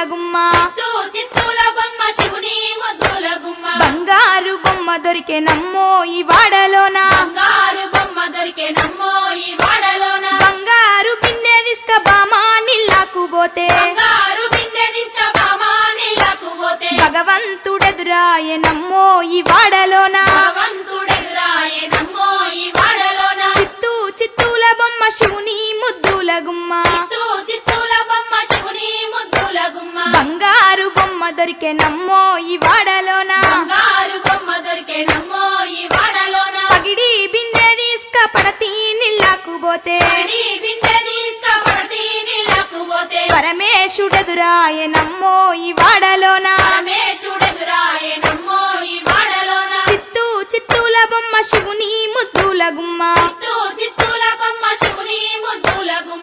గుమ్మ చిత్తూల బొమ్మ శివుని ముద్దుల గుమ్మ బంగారు బొమ్మ దొరికెనమ్మో ఈ వాడలోన బంగారు బొమ్మ దొరికెనమ్మో ఈ వాడలోన బంగారు బిందె తీసుక బామా నీళ్ళకు పోతే బంగారు బిందె తీసుక బామా నీళ్ళకు పోతే భగవంతుడెదురాయనమ్మో ఈ వాడలోన భగవంతుడెదురాయనమ్మో ఈ వాడలోన చిత్తూల బొమ్మ శివుని ముద్దుల గుమ్మ చిత్తూల బొమ్మ శివుని ముద్దుల గుమ్మ బంగారు బొమ్మ దొరికెనమ్మో ఈ వాడలోన బంగారు బొమ్మ దొరికెనమ్మో ఈ వాడలోన పగిడి బిందె తీసుక పడతీ నీళ్ళకు పోతే పడి బిందె తీసుక పడతీ నీళ్ళకు పోతే పరమేశుడెదురాయనమ్మో ఈ వాడలోన పరమేశుడెదురాయనమ్మో ఈ వాడలోన చిత్తూల బొమ్మ శివుని ముద్దుల గుమ్మ చిత్తూల బొమ్మ శివుని ముద్దుల గుమ్మ